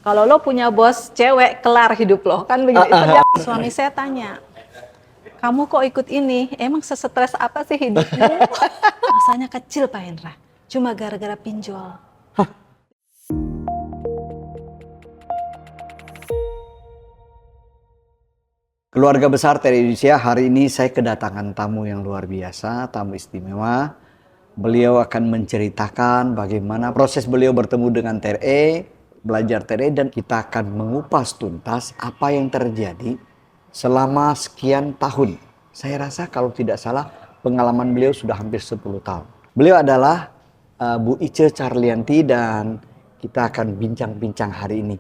Kalau lo punya bos cewek, kelar hidup lo. Kan begitu. Itu dia. Suami saya tanya, kamu kok ikut ini? Emang sesetres apa sih hidupmu? Masanya kecil Pak Hendra. Cuma gara-gara pinjol. Keluarga besar TRI Indonesia, hari ini saya kedatangan tamu yang luar biasa, tamu istimewa. Beliau akan menceritakan bagaimana proses beliau bertemu dengan TRI, belajar TRI, dan kita akan mengupas tuntas apa yang terjadi selama sekian tahun. Saya rasa kalau tidak salah pengalaman beliau sudah hampir 10 tahun. Beliau adalah Bu Ice Carlianti dan kita akan bincang-bincang hari ini.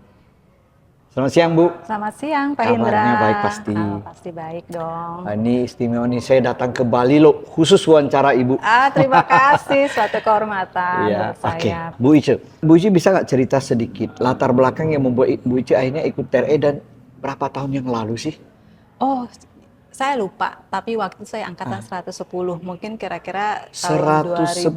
Selamat siang, Bu. Selamat siang Pak Hendra. Kabarnya baik pasti. Pasti baik dong. Ini istimewa nih, saya datang ke Bali loh, khusus wawancara Ibu. Terima kasih, suatu kehormatan Iya, buat saya. Bu Ice. Bu Ice bisa nggak cerita sedikit latar belakang yang membuat Bu Ice akhirnya ikut TRI dan berapa tahun yang lalu sih? Oh, saya lupa, tapi waktu saya angkatan 110, mungkin kira-kira tahun 110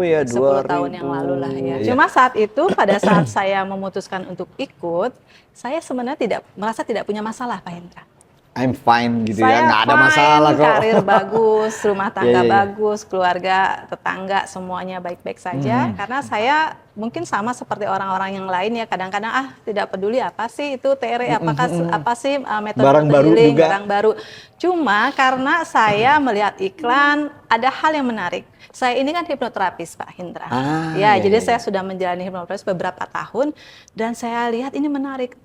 ya, 10 tahun yang lalu lah ya. Iya. Cuma saat itu, pada saat saya memutuskan untuk ikut, saya sebenarnya merasa tidak punya masalah Pak Hendra. I'm fine gitu Saya ya, nggak ada fine, masalah kok. karir bagus, rumah tangga Iya, iya. bagus, keluarga, tetangga, semuanya baik-baik saja. Karena saya mungkin sama seperti orang-orang yang lain ya, kadang-kadang tidak peduli apa sih itu TRI, apa sih metode Barang baru healing, juga. barang baru. Cuma karena saya melihat iklan, ada hal yang menarik. Saya ini kan hipnoterapis Pak Hendra. Iya, Jadi iya, saya sudah menjalani hipnoterapis beberapa tahun dan saya lihat ini menarik.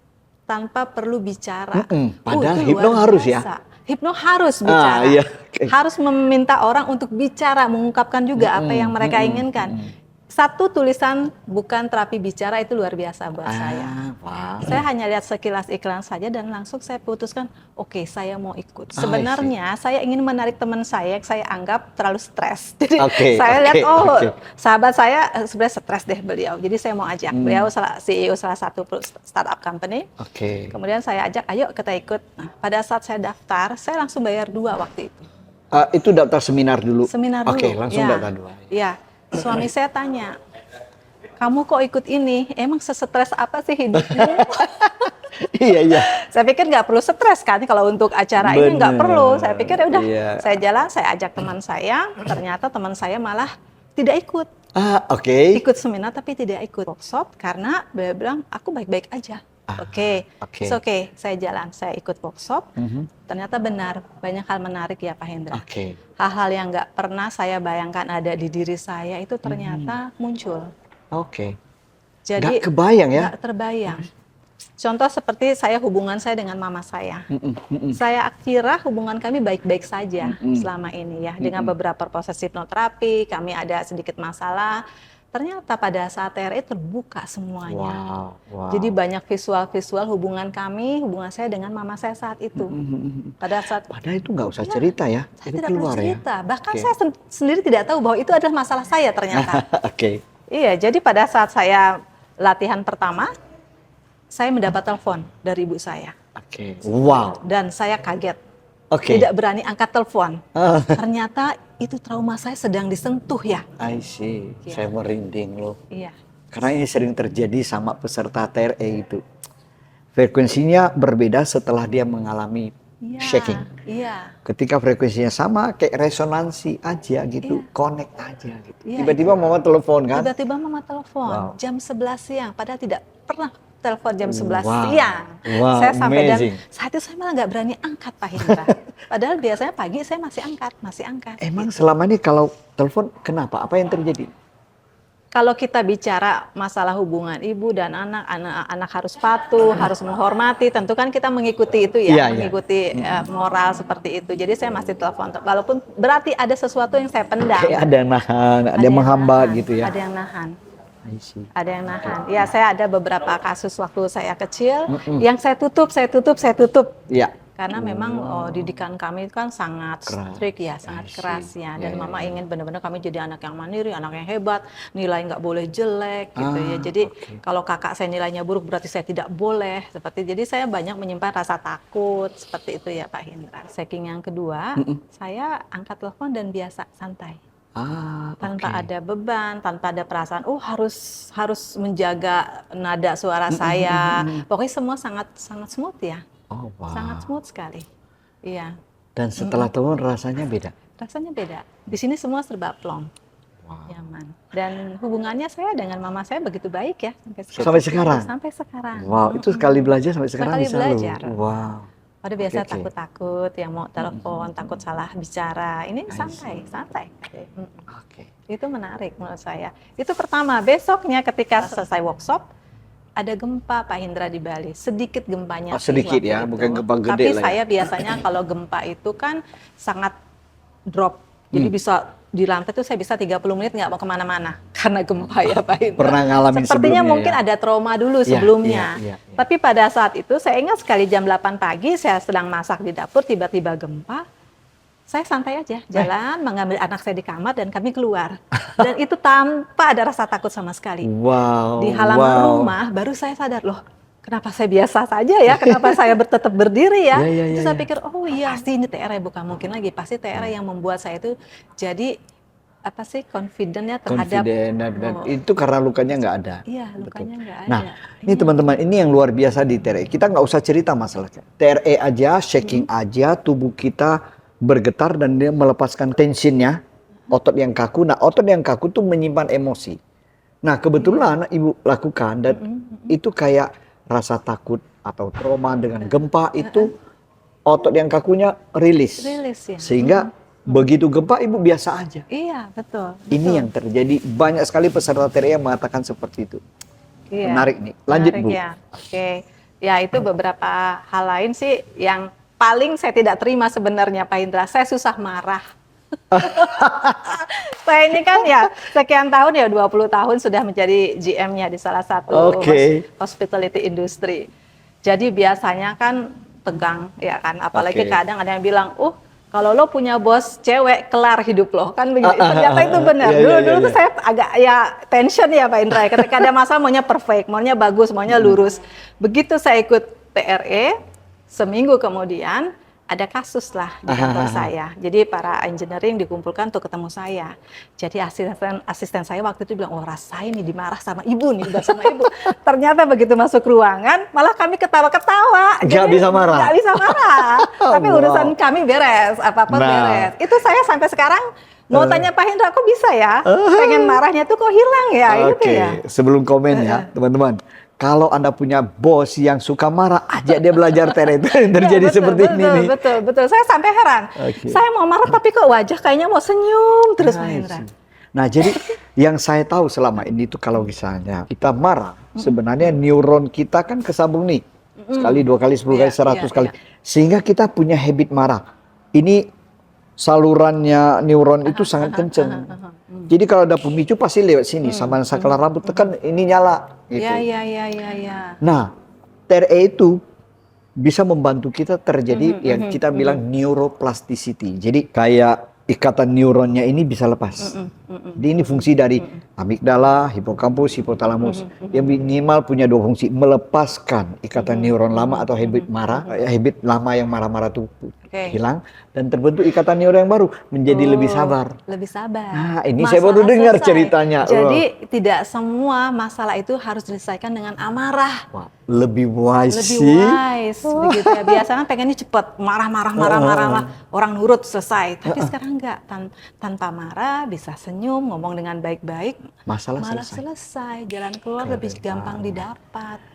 Tanpa perlu bicara. Padahal itu hipno luar harus ya? biasa. Hipno harus bicara. Iya. Harus meminta orang untuk bicara, mengungkapkan juga apa yang mereka inginkan. Satu tulisan bukan terapi bicara itu luar biasa buat saya. Wow. Saya hanya lihat sekilas iklan saja dan langsung saya putuskan, oke, saya mau ikut. Sebenarnya saya ingin menarik teman saya yang saya anggap terlalu stres. Jadi saya lihat, sahabat saya sebenarnya stres deh beliau. Jadi saya mau ajak. Beliau CEO salah satu startup company. Kemudian saya ajak, ayo kita ikut. Nah, pada saat saya daftar, saya langsung bayar 2 waktu itu. Itu daftar seminar dulu? Seminar dulu. Oke, langsung ya. daftar 2. Iya. Suami saya tanya, kamu kok ikut ini? Emang sesetres apa sih hidupmu? Iya. Saya pikir nggak perlu stres kan kalau untuk acara ini nggak perlu. Saya pikir ya udah, saya jalan, saya ajak teman saya. Ternyata teman saya malah tidak ikut. Ikut seminar tapi tidak ikut workshop karena dia bilang aku baik-baik aja. Oke, saya jalan, saya ikut workshop. Ternyata benar, banyak hal menarik ya Pak Hendra. Hal-hal yang nggak pernah saya bayangkan ada di diri saya itu ternyata muncul. Jadi nggak kebayang ya? Nggak terbayang. Contoh seperti hubungan saya dengan mama saya. Saya kira hubungan kami baik-baik saja selama ini ya. Dengan beberapa proses hipnoterapi, kami ada sedikit masalah. Ternyata pada saat TRI terbuka semuanya. Jadi banyak visual-visual hubungan saya dengan mama saya saat itu. Padahal itu nggak usah cerita ya. Saya itu tidak keluar perlu cerita. Ya? Bahkan saya sendiri tidak tahu bahwa itu adalah masalah saya ternyata. Iya, jadi pada saat saya latihan pertama, saya mendapat telepon dari ibu saya. Dan saya kaget. Tidak berani angkat telepon. Ternyata itu trauma saya sedang disentuh ya. I see. Saya merinding loh. Iya. Karena ini sering terjadi sama peserta TRI itu. Frekuensinya berbeda setelah dia mengalami shaking. Iya. Ketika frekuensinya sama, kayak resonansi aja gitu, connect aja gitu. Tiba-tiba mama telepon kan? Tiba-tiba mama telepon jam 11 siang, padahal tidak pernah telepon jam 11 siang. Saya sampai dan saat itu saya malah nggak berani angkat Pak Hendra. Padahal biasanya pagi saya masih angkat. Emang selama ini kalau telepon kenapa? Apa yang terjadi? Kalau kita bicara masalah hubungan ibu dan anak harus patuh, harus menghormati. Tentu kan kita mengikuti itu ya, mengikuti moral seperti itu. Jadi saya masih telepon, walaupun berarti ada sesuatu yang saya pendam. Kayak ada yang nahan, ada yang menghambat gitu ya. Ada yang nahan. Ada yang nahan. Ya, saya ada beberapa kasus waktu saya kecil yang saya tutup. Iya. Karena memang didikan kami kan sangat strict ya, sangat keras ya. Dan mama ingin benar-benar kami jadi anak yang mandiri, anak yang hebat, nilai nggak boleh jelek gitu ya. Jadi kalau kakak saya nilainya buruk berarti saya tidak boleh. Jadi saya banyak menyimpan rasa takut seperti itu ya Pak Hendra. Saking yang kedua, saya angkat telepon dan biasa santai. Tanpa ada beban, tanpa ada perasaan, harus menjaga nada suara saya. Pokoknya semua sangat smooth ya. Oh, wow. Sangat smooth sekali. Iya. Dan setelah turun rasanya beda? Rasanya beda. Di sini semua serba plong. Wow. Nyaman. Dan hubungannya saya dengan mama saya begitu baik ya. Sampai sekarang? Sampai sekarang. Wow, itu sekali belajar sampai sekarang sekali bisa belajar. Wow. Pada biasa takut-takut, yang mau telepon, takut salah bicara. Ini santai. Itu menarik menurut saya. Itu pertama. Besoknya ketika selesai workshop, ada gempa Pak Hindra di Bali. Sedikit gempanya. Sedikit ya, bukan gempa gede tapi lah. Tapi saya biasanya kalau gempa itu kan sangat drop. Jadi bisa di lantai itu saya bisa 30 menit nggak mau kemana-mana karena gempa ya Pak Hindra. Pernah ngalamin sepertinya mungkin ya? Ada trauma dulu sebelumnya. Tapi pada saat itu saya ingat sekali jam 8 pagi saya sedang masak di dapur, tiba-tiba gempa. Saya santai aja, jalan mengambil anak saya di kamar dan kami keluar. Dan itu tanpa ada rasa takut sama sekali. Wow. Di halaman rumah baru saya sadar, loh kenapa saya biasa saja ya, kenapa saya tetap berdiri ya. Terus saya pikir, oh iya pasti ini TRE, bukan mungkin lagi. Pasti TRE yang membuat saya itu jadi confident-nya terhadap. Dan itu karena lukanya nggak ada. Iya, lukanya nggak ada. Nah, ini teman-teman, ini yang luar biasa di TRE. Kita nggak usah cerita masalahnya. TRE aja, shaking aja, tubuh kita bergetar dan dia melepaskan tensionnya, otot yang kaku. Nah, otot yang kaku tuh menyimpan emosi. Nah, kebetulan Ibu lakukan dan itu kayak rasa takut atau trauma dengan gempa itu otot yang kakunya rilis ya. Sehingga begitu gempa Ibu biasa aja. Iya, betul. Ini yang terjadi, banyak sekali peserta TRE yang mengatakan seperti itu. Iya. Menarik nih. Lanjut Bu. Ya. Oke. Ya, itu beberapa hal lain sih yang paling saya tidak terima sebenarnya Pak Hindra. Saya susah marah. Saya ini kan ya sekian tahun ya 20 tahun sudah menjadi GM-nya di salah satu hospitality industry. Jadi biasanya kan tegang ya kan, apalagi kadang ada yang bilang, kalau lo punya bos cewek kelar hidup lo kan begitu. Ternyata itu benar. Dulu tuh saya agak ya tension ya Pak Indra. Ketika ada masalah maunya perfect, maunya bagus, maunya lurus. Begitu saya ikut TRE, seminggu kemudian ada kasus lah di kantor saya. Jadi para engineering dikumpulkan untuk ketemu saya. Jadi asisten saya waktu itu bilang, rasain nih dimarah sama ibu nih, sama ibu. Ternyata begitu masuk ruangan, malah kami ketawa-ketawa. Gak bisa marah? Gak bisa marah. Tapi urusan kami beres, apa-apa beres. Itu saya sampai sekarang mau tanya Pak Hindra, kok bisa ya? Pengen marahnya tuh kok hilang ya? Gitu ya. Sebelum komen ya, teman-teman. Kalau Anda punya bos yang suka marah, ajak dia belajar TRE itu terjadi seperti ini. Betul. Saya sampai heran. Saya mau marah tapi kok wajah kayaknya mau senyum terus Pak Hindra. Nah, jadi yang saya tahu selama ini tuh kalau misalnya kita marah, sebenarnya neuron kita kan kesambung nih. Sekali, 2 kali, 10 kali, 100 kali. Sehingga kita punya habit marah. Ini salurannya neuron itu sangat kenceng. Jadi kalau ada pemicu pasti lewat sini, sama saklar rambut tekan ini nyala. Gitu. Ya. Nah, TRE itu bisa membantu kita terjadi yang kita bilang neuroplasticity. Jadi kayak ikatan neuronnya ini bisa lepas. Jadi ini fungsi dari amigdala, hipokampus, hipotalamus. Yang minimal punya 2 fungsi, melepaskan ikatan neuron lama atau habit marah, habit lama yang marah-marah itu hilang dan terbentuk ikatan neuron yang baru menjadi lebih sabar. Lebih sabar. Nah, ini masalah saya baru dengar ceritanya. Jadi tidak semua masalah itu harus diselesaikan dengan amarah. Wah, lebih wise begitu ya. Biasanya pengennya cepat, marah, orang nurut selesai. Tapi sekarang enggak, tanpa marah bisa senyum, ngomong dengan baik-baik, malah selesai. Jalan keluar lebih gampang didapat.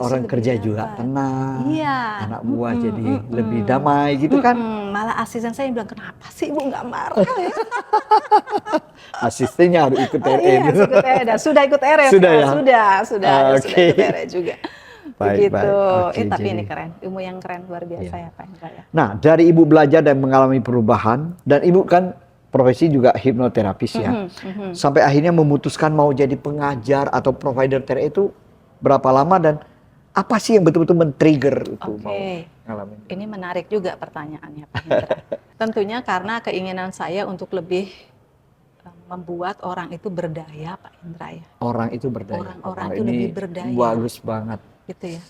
Orang kerja juga tenang, anak buah jadi lebih damai gitu kan. Malah asisten saya bilang, kenapa sih Ibu nggak marah? Asistennya harus ikut TRE. Sudah ikut TRE. Sudah ikut TRE juga. Begitu. Tapi ini keren, ilmu yang keren, luar biasa ya Pak Hindra ya. Nah, dari Ibu belajar dan mengalami perubahan, dan Ibu kan profesi juga hipnoterapis ya. Sampai akhirnya memutuskan mau jadi pengajar atau provider TRE itu berapa lama dan apa sih yang betul-betul men-trigger itu mau ngalamin? Ini menarik juga pertanyaannya Pak Hindra. Tentunya karena keinginan saya untuk lebih membuat orang itu berdaya Pak Hindra ya. Orang itu berdaya. Orang itu lebih berdaya. Bagus banget. Gitu ya.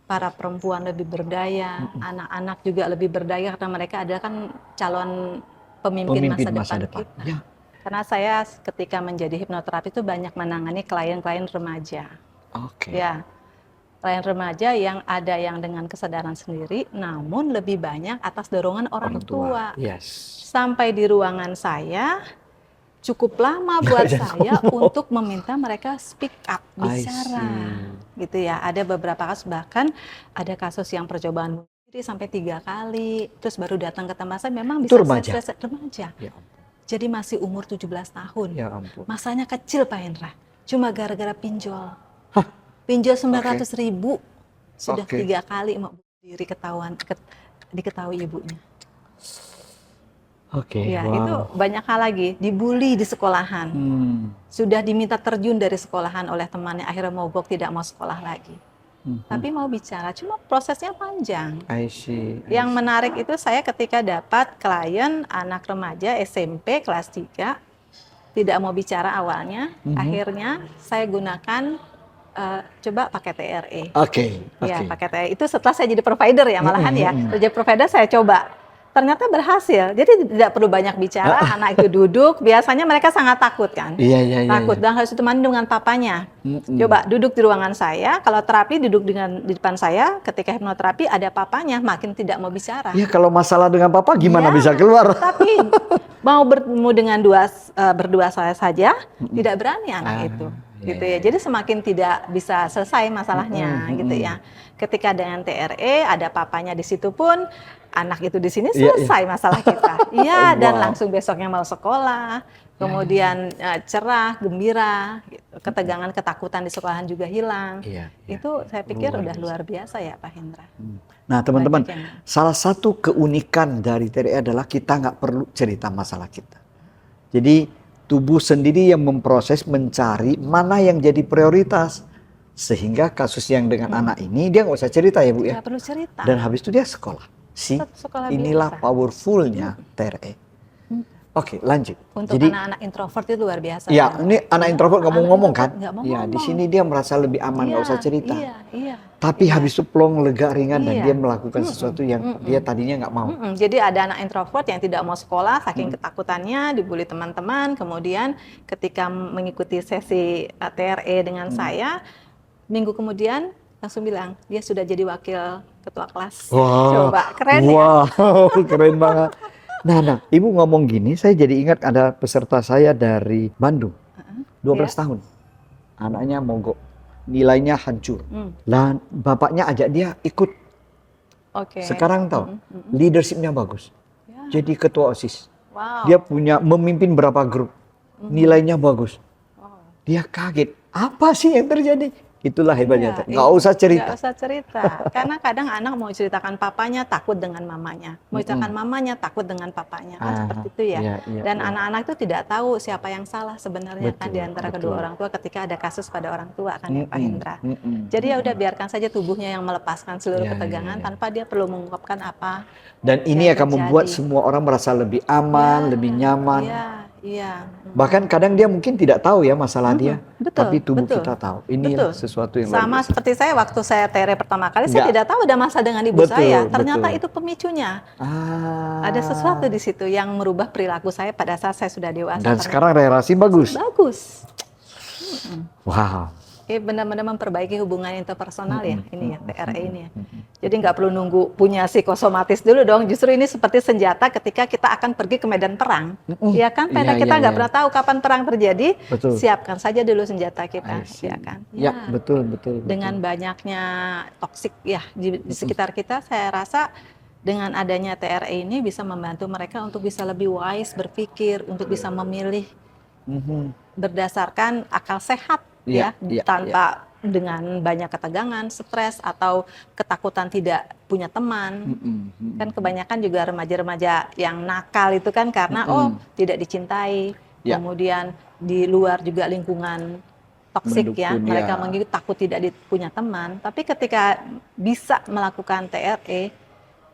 Para perempuan lebih berdaya, anak-anak juga lebih berdaya karena mereka adalah kan calon pemimpin masa depan kita. Ya. Karena saya ketika menjadi hipnoterapi itu banyak menangani klien-klien remaja. Ya, klien remaja yang ada yang dengan kesadaran sendiri, namun lebih banyak atas dorongan orang tua. Sampai di ruangan saya cukup lama buat saya untuk meminta mereka speak up, bicara, gitu ya. Ada beberapa kasus, bahkan ada kasus yang percobaan bunuh diri sampai 3 kali, terus baru datang ke tempat saya, memang bisa remaja. Ya, jadi masih umur 17 tahun. Ya ampun. Masanya kecil Pak Hendra, cuma gara-gara pinjol. Pinjol 900.000, sudah 3 kali mau bunuh diri, diketahui ibunya. Ya, itu banyak hal lagi, dibully di sekolahan. Sudah diminta terjun dari sekolahan oleh temannya, akhirnya mogok, tidak mau sekolah lagi. Tapi mau bicara, cuma prosesnya panjang. Yang menarik itu saya ketika dapat klien anak remaja SMP kelas 3, tidak mau bicara awalnya, akhirnya saya gunakan coba pakai TRE. Ya, pakai TRE. Itu setelah saya jadi provider ya, malahan ya. Jadi provider saya coba. Ternyata berhasil, jadi tidak perlu banyak bicara, anak itu duduk, biasanya mereka sangat takut kan, takut, dan harus ditemani dengan papanya. Coba duduk di ruangan saya, kalau terapi duduk di depan saya, ketika hipnoterapi ada papanya, makin tidak mau bicara. Ya kalau masalah dengan papa gimana bisa keluar? Tapi mau bertemu dengan berdua saya saja, tidak berani anak itu. Gitu ya. Jadi semakin tidak bisa selesai masalahnya gitu ya. Ketika dengan TRE ada papanya di situ pun, anak itu di sini selesai masalah kita. Iya, dan langsung besoknya mau sekolah, kemudian cerah, gembira, gitu. Ketegangan, ketakutan di sekolahan juga hilang. Itu saya pikir udah luar biasa ya Pak Hendra. Nah teman-teman, salah satu keunikan dari TRE adalah kita nggak perlu cerita masalah kita. Jadi tubuh sendiri yang memproses, mencari mana yang jadi prioritas. Sehingga kasus yang dengan anak ini, dia nggak usah cerita ya Bu ya. Nggak perlu cerita. Dan habis itu dia sekolah. Inilah biasa. Powerfulnya TRE. Oke, lanjut. Untuk anak-anak introvert itu luar biasa. Ya, ini anak introvert nggak mau ngomong kan? Ya, di sini dia merasa lebih aman, nggak usah cerita. Tapi habis itu plong, lega, ringan, dan dia melakukan sesuatu yang dia tadinya nggak mau. Jadi ada anak introvert yang tidak mau sekolah, saking ketakutannya, dibully teman-teman. Kemudian ketika mengikuti sesi TRE dengan saya, minggu kemudian langsung bilang, dia sudah jadi wakil ketua kelas. Coba, keren ya? Keren banget. Nah, Ibu ngomong gini, saya jadi ingat ada peserta saya dari Bandung, 12 tahun. Anaknya mogok, nilainya hancur. Dan bapaknya ajak dia ikut. Sekarang tahu, leadershipnya bagus. Jadi ketua OSIS. Dia memimpin berapa grup, nilainya bagus. Dia kaget, apa sih yang terjadi? Itulah hebatnya, nggak usah cerita. Nggak usah cerita, karena kadang anak mau ceritakan papanya takut dengan mamanya, mau ceritakan mamanya takut dengan papanya, kan seperti itu ya. Dan anak-anak itu tidak tahu siapa yang salah sebenarnya kan di antara kedua orang tua ketika ada kasus pada orang tua kan ya Pak Hendra. Jadi ya udah biarkan saja tubuhnya yang melepaskan seluruh ketegangan tanpa dia perlu mengungkapkan apa. Dan ini akan membuat semua orang merasa lebih aman, lebih nyaman. Bahkan kadang dia mungkin tidak tahu ya masalah dia, tapi tubuh kita tahu. Ini sesuatu yang sama seperti saya waktu saya TRE pertama kali, saya tidak tahu ada masalah dengan ibu saya. Ternyata itu pemicunya. Ada sesuatu di situ yang merubah perilaku saya pada saat saya sudah dewasa. Dan sekarang relasi bagus. Bagus. Wow. Benar-benar memperbaiki hubungan interpersonal ya, ini ya TRE ini ya. Jadi nggak perlu nunggu punya psikosomatis dulu dong. Justru ini seperti senjata ketika kita akan pergi ke medan perang, ya kan? Karena kita nggak pernah tahu kapan perang terjadi. Siapkan saja dulu senjata kita, ya kan? Ya, betul. Dengan banyaknya toksik ya di sekitar kita, saya rasa dengan adanya TRE ini bisa membantu mereka untuk bisa lebih wise berpikir, untuk bisa memilih berdasarkan akal sehat. Tanpa dengan banyak ketegangan, stres atau ketakutan tidak punya teman. Kan kebanyakan juga remaja-remaja yang nakal itu kan karena tidak dicintai. Kemudian di luar juga lingkungan toksik ya, mereka takut tidak punya teman. Tapi ketika bisa melakukan TRE,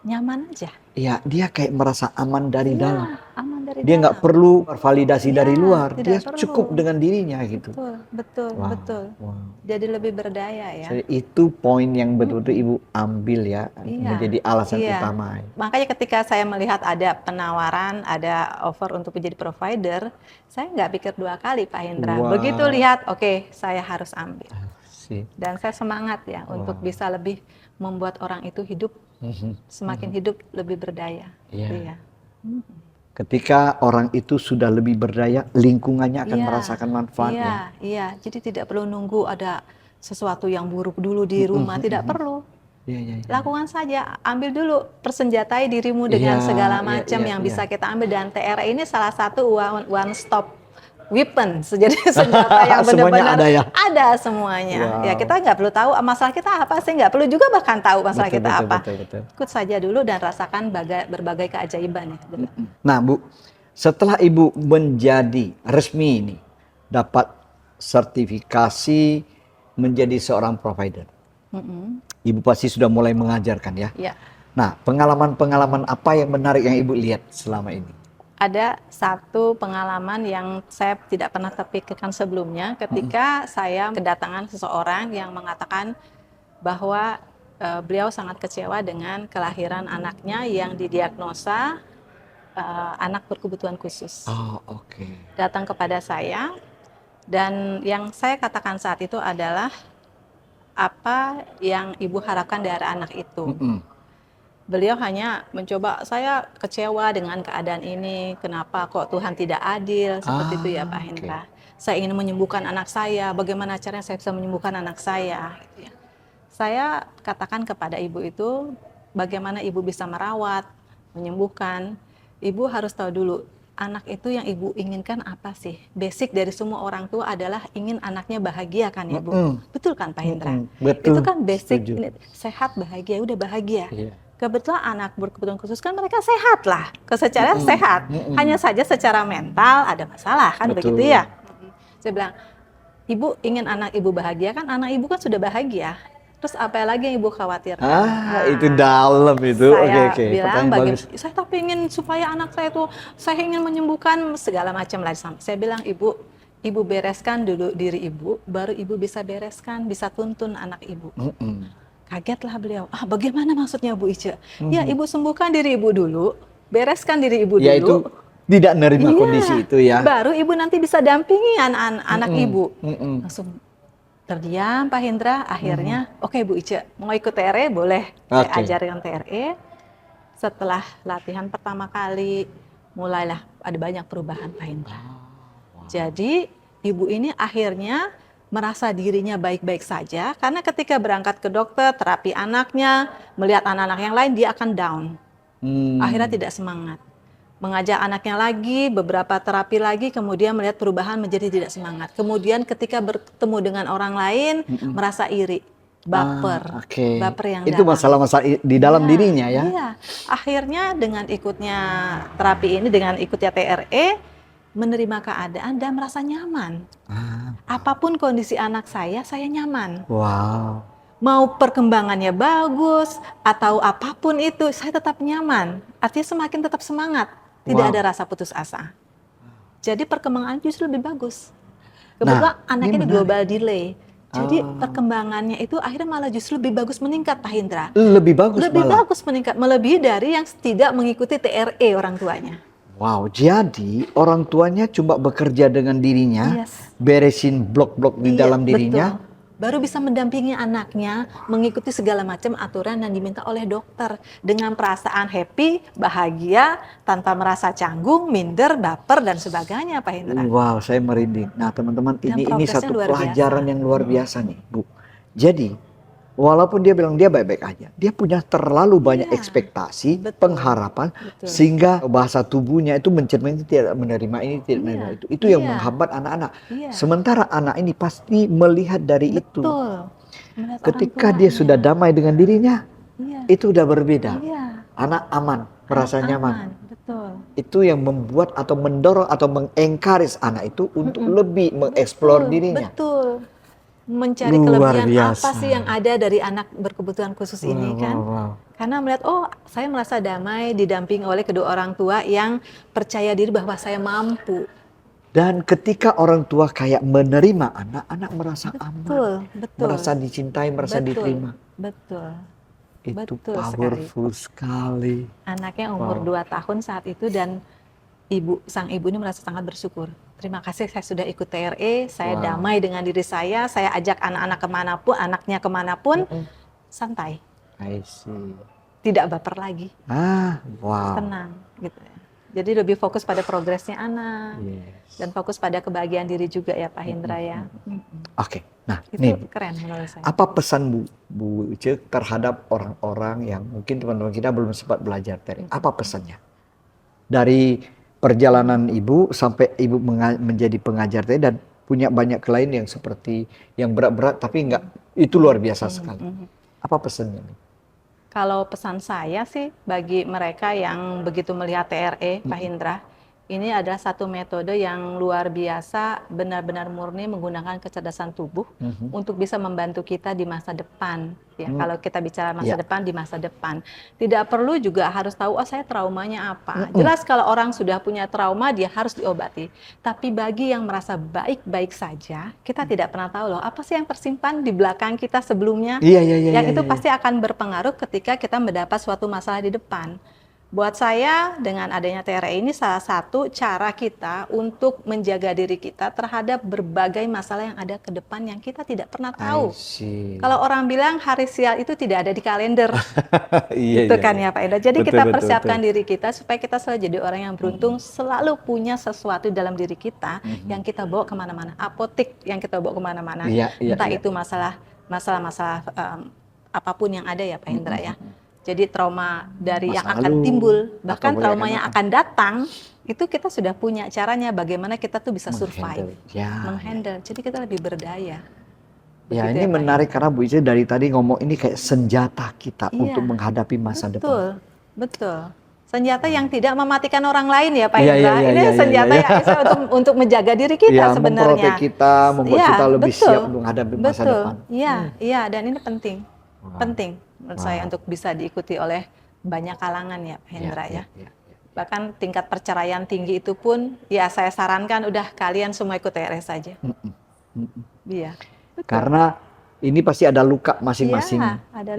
nyaman aja. Iya, dia kayak merasa aman dari dalam. Aman dari Dia nggak dalam. perlu validasi Iya, dari luar. tidak Dia perlu. cukup dengan dirinya gitu. Betul, betul, Wow, betul. wow. Jadi lebih berdaya ya. Jadi itu poin yang betul-betul Ibu ambil ya, Iya, menjadi alasan iya. utama. Makanya ketika saya melihat ada penawaran, ada offer untuk menjadi provider, saya nggak pikir dua kali, Pak Hendra. Wah. Begitu lihat, oke, saya harus ambil. Sih. Dan saya semangat ya untuk bisa lebih membuat orang itu hidup, semakin hidup lebih berdaya. Iya. Iya. Ketika orang itu sudah lebih berdaya, lingkungannya akan Iya, merasakan manfaatnya. Iya, iya. Jadi tidak perlu nunggu ada sesuatu yang buruk dulu di rumah, tidak perlu. Iya, iya, iya. Lakukan saja, ambil dulu, persenjatai dirimu dengan Iya, segala iya, macam iya, yang iya. bisa kita ambil, dan TRE ini salah satu one stop weapon, jadi senjata yang Semuanya benar-benar ada ya? ada semuanya. Wow. Ya kita nggak perlu tahu masalah kita apa sih, nggak perlu juga bahkan tahu masalah Betul, kita betul, apa. betul. Ikut saja dulu dan rasakan berbagai keajaiban ya. Nah Bu, setelah Ibu menjadi resmi ini, dapat sertifikasi menjadi seorang provider, Ibu pasti sudah mulai mengajarkan ya? Ya. Nah, pengalaman-pengalaman apa yang menarik yang Ibu lihat selama ini? Ada satu pengalaman yang saya tidak pernah terpikirkan sebelumnya ketika saya kedatangan seseorang yang mengatakan bahwa beliau sangat kecewa dengan kelahiran anaknya yang didiagnosa anak berkebutuhan khusus. Oh, oke. Datang kepada saya, dan yang saya katakan saat itu adalah apa yang ibu harapkan dari anak itu. Beliau hanya mencoba, saya kecewa dengan keadaan ini, kenapa kok Tuhan tidak adil, seperti itu ya Pak Hendra. Saya ingin menyembuhkan anak saya, bagaimana caranya saya bisa menyembuhkan anak saya. Gitu ya. Saya katakan kepada ibu itu, bagaimana ibu bisa merawat, menyembuhkan. Ibu harus tahu dulu, anak itu yang ibu inginkan apa sih? Basic dari semua orang tua adalah ingin anaknya bahagia kan ya Bu? Betul kan Pak Hendra? Betul. Itu kan basic, sehat, bahagia, udah bahagia. Iya. Kebetulan anak berkebutuhan khusus kan mereka sehat lah, secara sehat. Hanya saja secara mental ada masalah kan. Betul. Begitu ya. Saya bilang, ibu ingin anak ibu bahagia kan, anak ibu kan sudah bahagia. Terus apa lagi yang ibu khawatirkan? Itu dalam itu. Saya Oke. bilang, saya tapi ingin supaya anak saya itu, saya ingin menyembuhkan segala macam lah. Saya bilang, ibu bereskan dulu diri ibu, baru ibu bisa bereskan, bisa tuntun anak ibu. Kagetlah beliau, bagaimana maksudnya Bu Ice? Ya ibu sembuhkan diri ibu dulu, bereskan diri ibu dulu. Yaitu tidak menerima kondisi itu ya. Baru ibu nanti bisa dampingi anak ibu. Langsung terdiam Pak Hendra, akhirnya oke Bu Ice, mau ikut TRE boleh, saya ajarkan TRE. Setelah latihan pertama kali, mulailah ada banyak perubahan Pak Hendra. Jadi ibu ini akhirnya merasa dirinya baik-baik saja, karena ketika berangkat ke dokter, terapi anaknya, melihat anak-anak yang lain, dia akan down. Akhirnya tidak semangat. Mengajak anaknya lagi, beberapa terapi lagi, kemudian melihat perubahan menjadi tidak semangat. Kemudian ketika bertemu dengan orang lain, merasa iri, baper. Baper yang itu masalah-masalah di dalam dirinya ya? Iya. Akhirnya dengan ikutnya terapi ini, dengan ikutnya TRE, menerima keadaan dan merasa nyaman. Apapun kondisi anak saya nyaman. Wow. Mau perkembangannya bagus atau apapun itu, saya tetap nyaman. Artinya semakin tetap semangat, tidak ada rasa putus asa. Jadi perkembangan justru lebih bagus. Kebetulan anaknya ini global delay. Jadi perkembangannya itu akhirnya malah justru lebih bagus meningkat Pak Hendra. Lebih bagus bagus meningkat, melebihi dari yang tidak mengikuti TRE orang tuanya. Wow, jadi orang tuanya cuma bekerja dengan dirinya, beresin blok-blok di dalam dirinya. Betul. Baru bisa mendampingi anaknya, mengikuti segala macam aturan yang diminta oleh dokter. Dengan perasaan happy, bahagia, tanpa merasa canggung, minder, baper, dan sebagainya Pak Hendra. Wow, saya merinding. Nah teman-teman, ini satu pelajaran yang luar biasa nih Bu. Jadi, walaupun dia bilang dia baik-baik aja, dia punya terlalu banyak ekspektasi, pengharapan, sehingga bahasa tubuhnya itu mencerminkan tidak menerima ini, tidak menerima itu. Itu yang menghambat anak-anak. Sementara anak ini pasti melihat dari itu. Melihat ketika dia sudah damai dengan dirinya, itu udah berbeda. Anak aman, merasa nyaman. Itu yang membuat atau mendorong atau mengencourage anak itu untuk lebih mengeksplor dirinya. mencari kelebihan apa sih yang ada dari anak berkebutuhan khusus ini kan. Karena melihat, oh saya merasa damai didampingi oleh kedua orang tua yang percaya diri bahwa saya mampu. Dan ketika orang tua kayak menerima anak merasa aman, merasa dicintai, merasa diterima. Betul. Itu powerful sekali. Anaknya umur 2 tahun saat itu dan sang ibu ini merasa sangat bersyukur. Terima kasih saya sudah ikut TRE, saya damai dengan diri saya ajak anak-anak kemanapun, anaknya kemanapun, santai. I see. Tidak baper lagi. Wow. Tenang gitu ya. Jadi lebih fokus pada progresnya anak. Dan fokus pada kebahagiaan diri juga ya Pak Hendra ya. Oke. Nah, itu nih, keren menurut saya. apa pesan Bu Ice terhadap orang-orang yang mungkin teman-teman kita belum sempat belajar TRE? Apa pesannya? Dari perjalanan Ibu sampai Ibu menjadi pengajar TRE dan punya banyak klien yang seperti yang berat-berat tapi enggak, itu luar biasa sekali. Apa pesannya nih? Kalau pesan saya sih bagi mereka yang begitu melihat TRE, Pak Hendra, ini adalah satu metode yang luar biasa, benar-benar murni menggunakan kecerdasan tubuh untuk bisa membantu kita di masa depan. Ya, kalau kita bicara masa depan, di masa depan. Tidak perlu juga harus tahu, oh saya traumanya apa. Jelas kalau orang sudah punya trauma, dia harus diobati. Tapi bagi yang merasa baik-baik saja, kita tidak pernah tahu loh, apa sih yang tersimpan di belakang kita sebelumnya. Yang itu pasti akan berpengaruh ketika kita mendapat suatu masalah di depan. Buat saya dengan adanya TRE ini salah satu cara kita untuk menjaga diri kita terhadap berbagai masalah yang ada ke depan yang kita tidak pernah tahu. Kalau orang bilang hari sial itu tidak ada di kalender. Itu kan ya Pak Eda. Jadi kita persiapkan diri kita supaya kita selalu jadi orang yang beruntung, selalu punya sesuatu dalam diri kita yang kita bawa kemana-mana. Apotik yang kita bawa kemana-mana. Entah itu masalah apapun yang ada ya Pak Hendra ya. Jadi trauma dari yang akan timbul, bahkan trauma yang akan datang, itu kita sudah punya caranya bagaimana kita tuh bisa survive, menghandle. Jadi kita lebih berdaya. Ya ini menarik karena Bu Ice dari tadi ngomong ini kayak senjata kita untuk menghadapi masa depan. Betul. Senjata yang tidak mematikan orang lain ya Pak Hendra. Ini senjata yang bisa untuk menjaga diri kita sebenarnya. Memprotek kita, membuat kita lebih siap untuk menghadapi masa depan. Iya, dan ini penting. Penting menurut saya untuk bisa diikuti oleh banyak kalangan ya Pak Hendra ya. Bahkan tingkat perceraian tinggi itu pun ya saya sarankan udah kalian semua ikut TRE saja. Iya. Karena ini pasti ada luka masing-masing.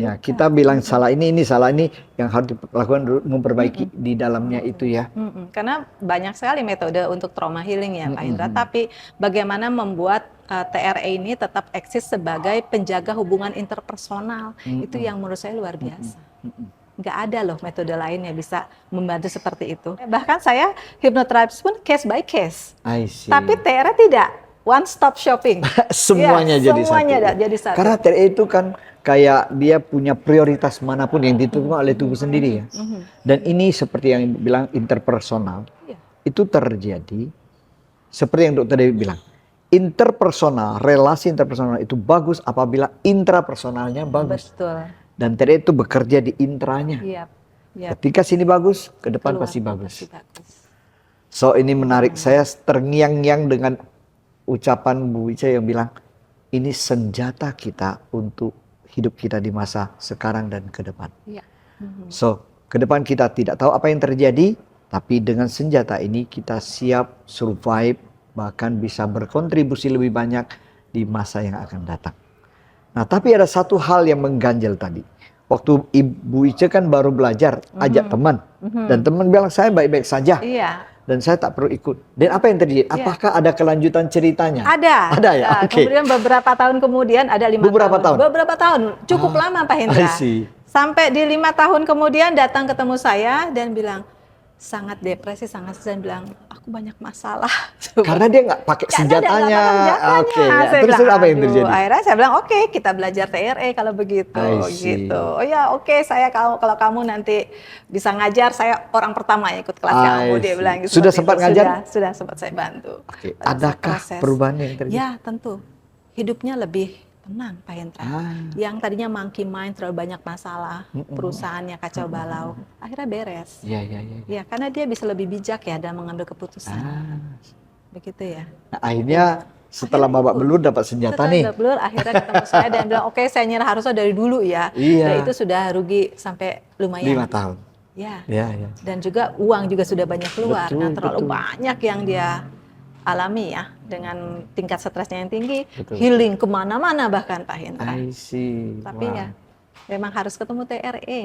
Ya, kita bilang salah ini yang harus dilakukan memperbaiki di dalamnya itu ya. Karena banyak sekali metode untuk trauma healing ya Pak Hendra, tapi bagaimana membuat TRE ini tetap eksis sebagai penjaga hubungan interpersonal, itu yang menurut saya luar biasa. Nggak ada loh metode lain yang bisa membantu seperti itu. Bahkan saya hipnoterapis pun case by case. Tapi TRE tidak, one stop shopping. Semuanya jadi satu. Karena TRE itu kan kayak dia punya prioritas manapun yang ditentukan oleh tubuh sendiri ya. Dan ini seperti yang bilang interpersonal, itu terjadi seperti yang Dokter Dewi bilang. Interpersonal, relasi interpersonal itu bagus apabila intrapersonalnya bagus. Betul. Dan TRE itu bekerja di intranya. Ketika sini bagus, ke depan pasti bagus. So ini menarik, saya terngiang-ngiang dengan ucapan Bu Ice yang bilang, ini senjata kita untuk hidup kita di masa sekarang dan ke depan. So, ke depan kita tidak tahu apa yang terjadi, tapi dengan senjata ini kita siap survive, bahkan bisa berkontribusi lebih banyak di masa yang akan datang. Nah, tapi ada satu hal yang mengganjal tadi. Waktu Ibu Ice kan baru belajar, ajak teman. Dan teman bilang, saya baik-baik saja. Dan saya tak perlu ikut. Dan apa yang terjadi? Apakah ada kelanjutan ceritanya? Ada. Ada ya? Kemudian beberapa tahun kemudian, ada 5 tahun. Beberapa tahun. Cukup lama Pak Hendra. Sampai di 5 tahun kemudian datang ketemu saya dan bilang, sangat depresi, sangat sedih, bilang aku banyak masalah. Karena dia nggak pakai senjatanya. Terus apa yang terjadi? Akhirnya saya bilang oke, kita belajar TRE kalau begitu. Gitu. Oh ya oke, saya kalau kamu nanti bisa ngajar, saya orang pertama yang ikut kelas kamu. Dia bilang gitu. Sudah sempat ngajar? Sudah sempat saya bantu. Adakah perubahan yang terjadi? Ya tentu. Hidupnya lebih tenang Pak Hendra. Yang tadinya monkey mind, terlalu banyak masalah, perusahaannya kacau balau, akhirnya beres. Ya, karena dia bisa lebih bijak ya dalam mengambil keputusan. Begitu ya. Nah, akhirnya Setelah babak belur dapat senjata setelah nih. babak belur akhirnya ketemu saya dan bilang oke, saya nyerah, harusnya dari dulu ya. Iya. Dan itu sudah rugi sampai lumayan. 5 tahun. Ya. Ya. Dan juga uang juga sudah banyak keluar. Betul, Nah, terlalu betul. banyak yang dia alami ya, dengan tingkat stresnya yang tinggi, Betul. healing kemana-mana bahkan Pak Hendra. I see. Tapi ya memang harus ketemu TRE.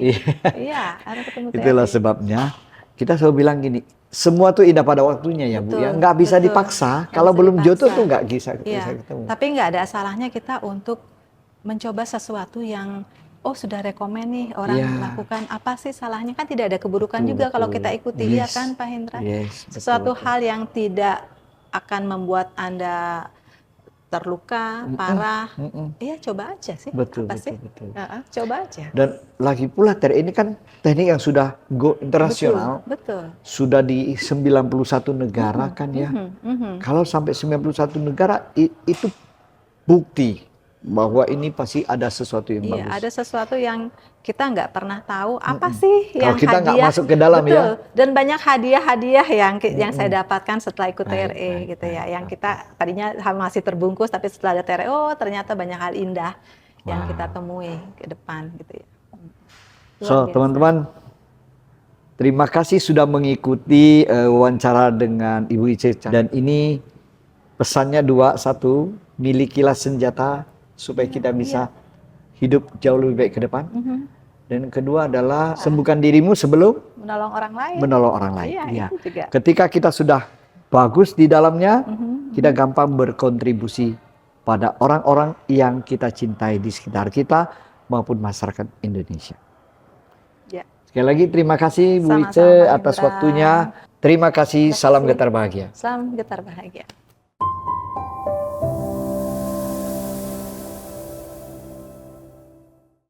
Iya, harus ketemu TRE. Itulah sebabnya kita selalu bilang gini, semua tuh indah pada waktunya ya Bu. Betul, Ya nggak bisa betul. dipaksa. Nggak Kalau bisa belum dipaksa. jodoh tuh nggak bisa Iya, ketemu. tapi nggak ada salahnya kita untuk mencoba sesuatu yang sudah rekomen nih orang Iya. lakukan, apa sih salahnya, kan tidak ada keburukan Betul, juga betul. kalau kita ikuti, ya kan Pak Hendra? Yes, betul, Sesuatu betul. hal yang tidak akan membuat Anda terluka, parah, ya coba aja sih. Betul, apa betul, sih? betul. Coba aja. Dan lagi pula TRE ini kan teknik yang sudah go internasional. Betul. Sudah di 91 negara kan ya. Kalau sampai 91 negara itu bukti bahwa ini pasti ada sesuatu yang Iya, bagus. ada sesuatu yang kita nggak pernah tahu apa sih Kalau yang kita nggak hadiah. masuk ke dalam Betul. ya. Dan banyak hadiah-hadiah yang saya dapatkan setelah ikut TRE Baik, gitu ya. baik, Yang kita tadinya masih terbungkus, tapi setelah ada TRE, ternyata banyak hal indah yang kita temui ke depan gitu ya. Luar So, biasa. teman-teman, terima kasih sudah mengikuti wawancara dengan Ibu Ice. Dan ini pesannya 2, 1, milikilah senjata supaya kita bisa hidup jauh lebih baik ke depan. Dan kedua adalah sembuhkan dirimu sebelum Menolong orang lain. menolong orang lain. Iya, Iya. itu juga. Ketika kita sudah bagus di dalamnya, kita gampang berkontribusi pada orang-orang yang kita cintai di sekitar kita maupun masyarakat Indonesia. Ya. Sekali lagi terima kasih Bu Sama-sama, Ice atas Hendra. waktunya. Terima kasih, salam getar bahagia. Salam getar bahagia.